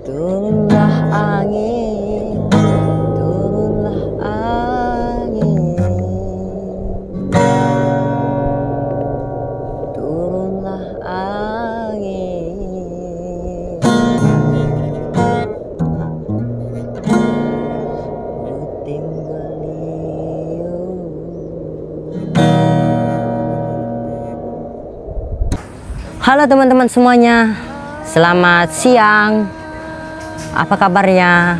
Turunlah angin, turunlah angin, turunlah angin. Puting beliung. Halo teman-teman semuanya, selamat siang. Apa kabarnya?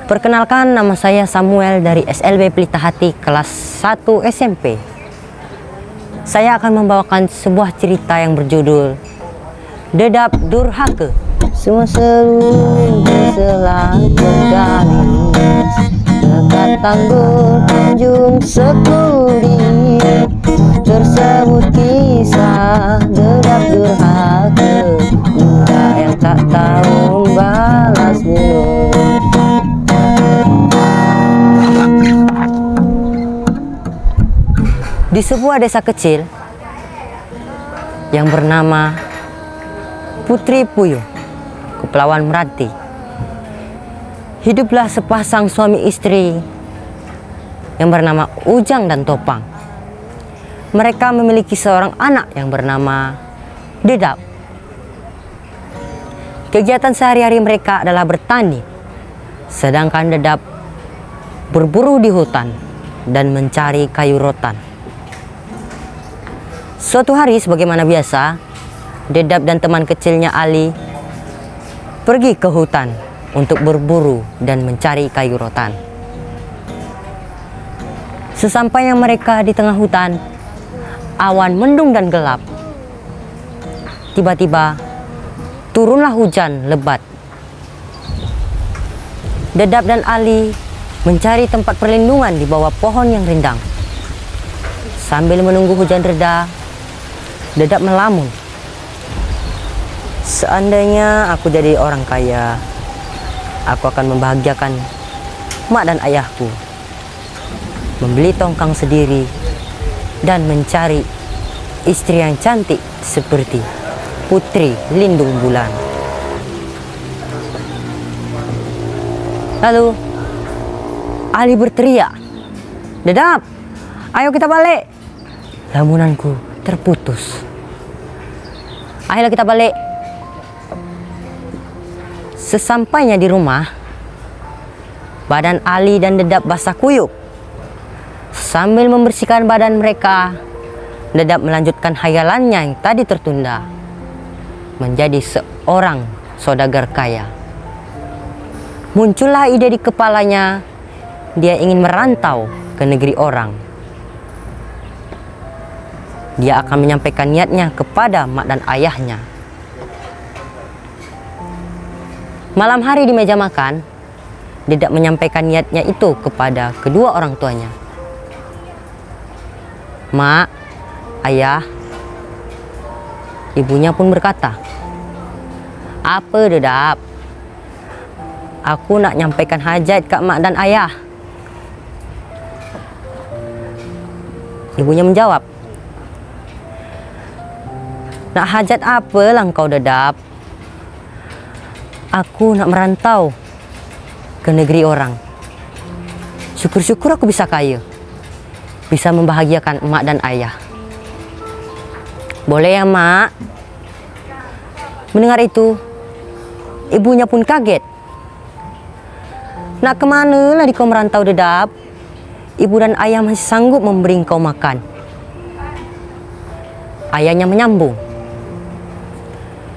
Perkenalkan, nama saya Samuel dari SLB Pelita Hati kelas 1 SMP. Saya akan membawakan sebuah cerita yang berjudul Dedap Durhaka. Semua seru berselang bergalis, dekat tanggul Tanjung Sekuri, tersebut kisah dedap durhaka, muda yang tak tahu membalas bulu. Di sebuah desa kecil yang bernama Putri Puyuh, Kepulauan Meranti, hiduplah sepasang suami istri yang bernama Ujang dan Topang. Mereka memiliki seorang anak yang bernama Dedap. Kegiatan sehari-hari mereka adalah bertani, sedangkan Dedap berburu di hutan dan mencari kayu rotan. Suatu hari, sebagaimana biasa, Dedap dan teman kecilnya Ali pergi ke hutan untuk berburu dan mencari kayu rotan. Sesampainya mereka di tengah hutan, awan mendung dan gelap. Tiba-tiba turunlah hujan lebat. Dedap dan Ali mencari tempat perlindungan di bawah pohon yang rindang. Sambil menunggu hujan reda, Dedap melamun. Seandainya aku jadi orang kaya, aku akan membahagiakan mak dan ayahku, membeli tongkang sendiri, dan mencari istri yang cantik seperti Putri Lindung Bulan. Lalu Ali berteriak, "Dedap, ayo kita balik!" Lamunanku terputus. Ayolah kita balik. Sesampainya di rumah, badan Ali dan Dedap basah kuyup. Sambil membersihkan badan mereka, Dedap melanjutkan hayalannya yang tadi tertunda, menjadi seorang saudagar kaya. Muncullah ide di kepalanya, dia ingin merantau ke negeri orang. Dia akan menyampaikan niatnya kepada mak dan ayahnya. Malam hari di meja makan, Dedap menyampaikan niatnya itu kepada kedua orang tuanya. "Mak, ayah." Ibunya pun berkata, "Apa Dedap? Aku nak nyampaikan hajat kat mak dan ayah." Ibunya menjawab, "Nak hajat apa lah kau Dedap? Aku nak merantau ke negeri orang. Syukur-syukur aku bisa kaya, bisa membahagiakan emak dan ayah." "Boleh ya mak?" Mendengar itu, ibunya pun kaget. "Nak kemana lah di kau merantau Dedap? Ibu dan ayah masih sanggup memberi kau makan." Ayahnya menyambung,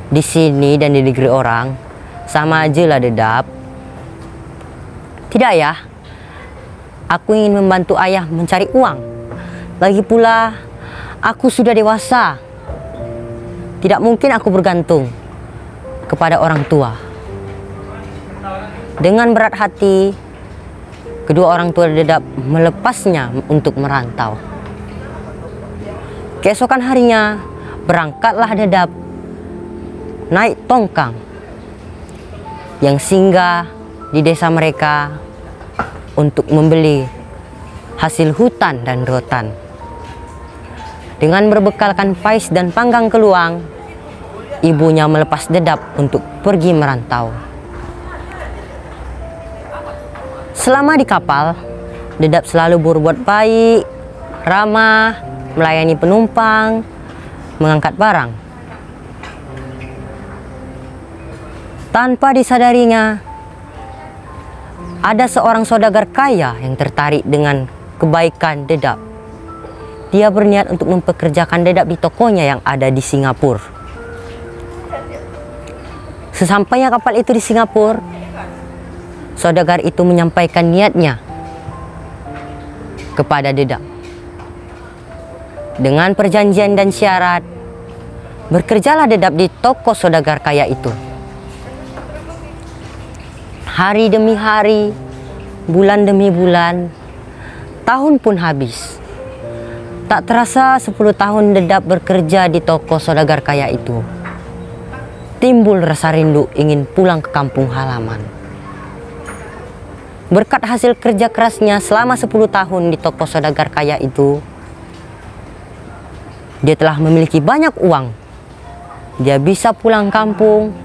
"Di sini dan di negeri orang sama aja lah Dedap." "Tidak ayah, aku ingin membantu ayah mencari uang. Lagi pula aku sudah dewasa. Tidak mungkin aku bergantung kepada orang tua." Dengan berat hati, kedua orang tua Dedap melepasnya untuk merantau. Keesokan harinya, berangkatlah Dedap naik tongkang yang singgah di desa mereka untuk membeli hasil hutan dan rotan. Dengan berbekalkan pais dan panggang keluang, ibunya melepas Dedap untuk pergi merantau. Selama di kapal, Dedap selalu berbuat baik, ramah, melayani penumpang, mengangkat barang. Tanpa disadarinya, ada seorang saudagar kaya yang tertarik dengan kebaikan Dedap. Dia berniat untuk mempekerjakan Dedap di tokonya yang ada di Singapura. Sesampainya kapal itu di Singapura, saudagar itu menyampaikan niatnya kepada Dedap. Dengan perjanjian dan syarat, bekerjalah Dedap di toko saudagar kaya itu. Hari demi hari, bulan demi bulan, tahun pun habis. Tak terasa 10 tahun Dedap bekerja di toko saudagar kaya itu. Timbul rasa rindu ingin pulang ke kampung halaman. Berkat hasil kerja kerasnya selama 10 tahun di toko saudagar kaya itu, dia telah memiliki banyak uang. Dia bisa pulang kampung,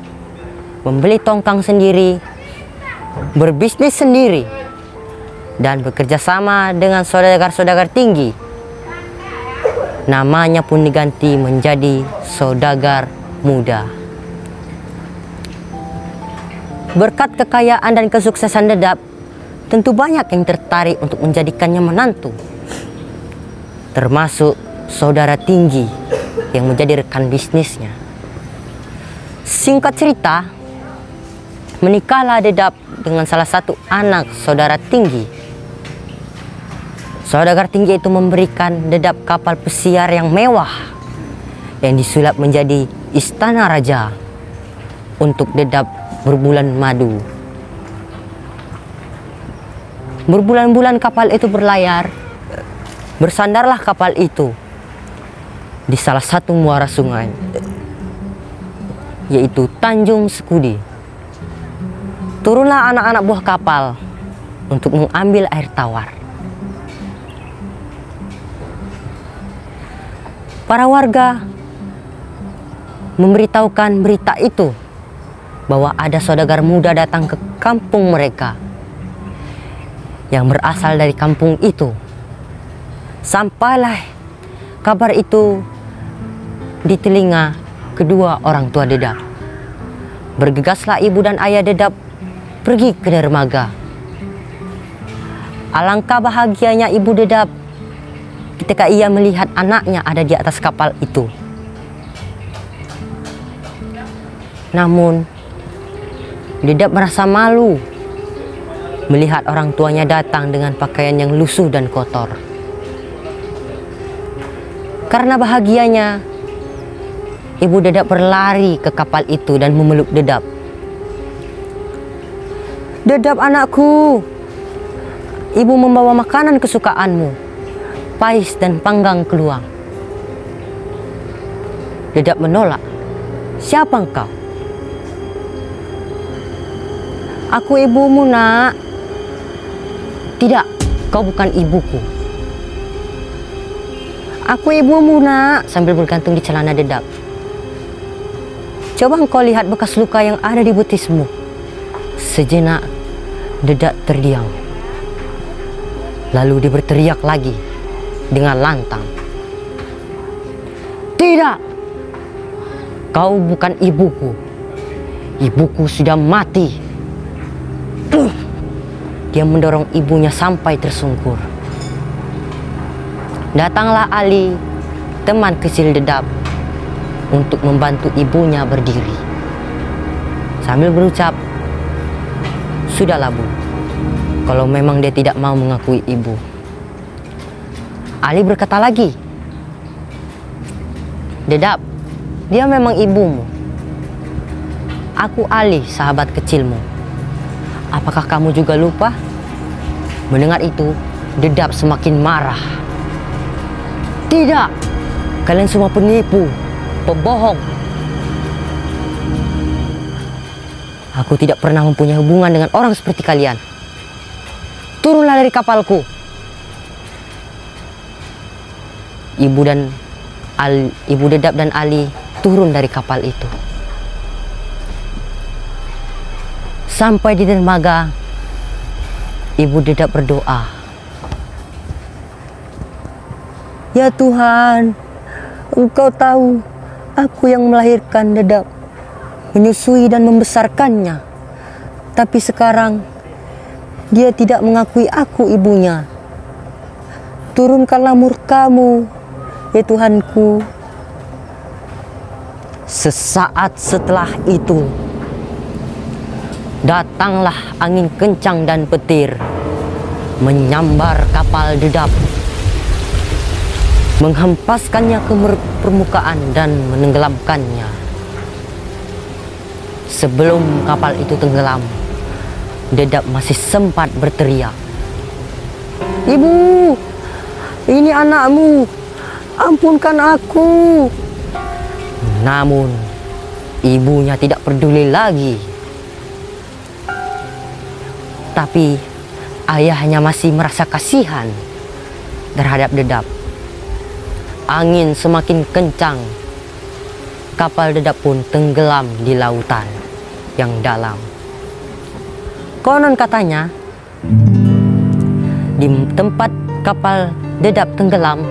membeli tongkang sendiri, berbisnis sendiri, dan bekerja sama dengan saudagar-saudagar tinggi. Namanya pun diganti menjadi saudagar muda. Berkat kekayaan dan kesuksesan Dedap, tentu banyak yang tertarik untuk menjadikannya menantu, termasuk saudara tinggi yang menjadi rekan bisnisnya. Singkat cerita, menikahlah Dedap dengan salah satu anak saudara tinggi. Saudagar tinggi itu memberikan Dedap kapal pesiar yang mewah yang disulap menjadi istana raja untuk Dedap berbulan madu. Berbulan-bulan kapal itu berlayar. Bersandarlah kapal itu di salah satu muara sungai, yaitu Tanjung Sekudi. Turunlah anak-anak buah kapal untuk mengambil air tawar. Para warga memberitahukan berita itu bahwa ada saudagar muda datang ke kampung mereka yang berasal dari kampung itu. Sampailah kabar itu di telinga kedua orang tua Dedap. Bergegaslah ibu dan ayah Dedap pergi ke dermaga. Alangkah bahagianya ibu Dedap ketika ia melihat anaknya ada di atas kapal itu. Namun Dedap merasa malu melihat orang tuanya datang dengan pakaian yang lusuh dan kotor. Karena bahagianya, ibu Dedap berlari ke kapal itu dan memeluk Dedap. "Dedap anakku, ibu membawa makanan kesukaanmu, pais dan panggang keluang." Dedap menolak. "Siapa engkau?" "Aku ibumu, nak." "Tidak, kau bukan ibuku." "Aku ibumu, nak," sambil bergantung di celana Dedap. "Coba engkau lihat bekas luka yang ada di betismu." Sejenak Dedap terdiam. Lalu dia berteriak lagi dengan lantang, "Tidak, kau bukan ibuku. Ibuku sudah mati." Dia mendorong ibunya sampai tersungkur. Datanglah Ali, teman kecil Dedap, untuk membantu ibunya berdiri. Sambil berucap, "Sudahlah Bu, kalau memang dia tidak mau mengakui ibu." Ali berkata lagi, "Dedap, dia memang ibumu. Aku Ali, sahabat kecilmu. Apakah kamu juga lupa?" Mendengar itu, Dedap semakin marah. "Tidak, kalian semua penipu, pembohong. Aku tidak pernah mempunyai hubungan dengan orang seperti kalian. Turunlah dari kapalku. Ibu Dedap dan Ali turun dari kapal itu. Sampai di dermaga, Ibu Dedap berdoa, "Ya Tuhan, Engkau tahu aku yang melahirkan Dedap, menyusui dan membesarkannya. Tapi sekarang dia tidak mengakui aku ibunya. Turunkanlah murka-Mu, ya Tuhanku." Sesaat setelah itu, datanglah angin kencang dan petir, menyambar kapal Dedap, menghempaskannya ke permukaan dan menenggelamkannya. Sebelum kapal itu tenggelam, Dedap masih sempat berteriak, "Ibu, ini anakmu, ampunkan aku." Namun, ibunya tidak peduli lagi. Tapi, ayahnya masih merasa kasihan terhadap Dedap. Angin semakin kencang. Kapal Dedap pun tenggelam di lautan yang dalam. Konon katanya, di tempat kapal Dedap tenggelam,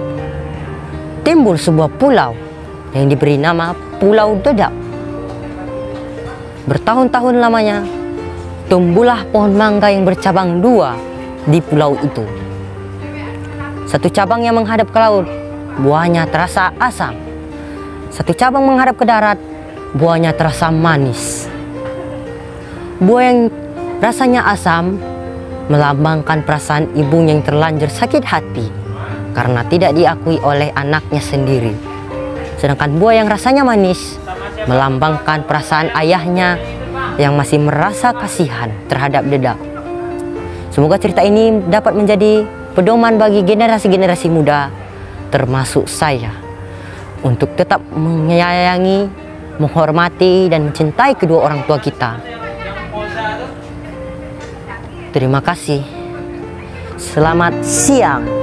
timbul sebuah pulau yang diberi nama Pulau Dedap. Bertahun-tahun lamanya, tumbuhlah pohon mangga yang bercabang dua di pulau itu. Satu cabang yang menghadap ke laut, buahnya terasa asam. Satu cabang menghadap ke darat, buahnya terasa manis. Buah yang rasanya asam melambangkan perasaan ibunya yang terlanjur sakit hati karena tidak diakui oleh anaknya sendiri. Sedangkan buah yang rasanya manis melambangkan perasaan ayahnya yang masih merasa kasihan terhadap Dedap. Semoga cerita ini dapat menjadi pedoman bagi generasi-generasi muda, termasuk saya, untuk tetap menyayangi, menghormati, dan mencintai kedua orang tua kita. Terima kasih. Selamat siang.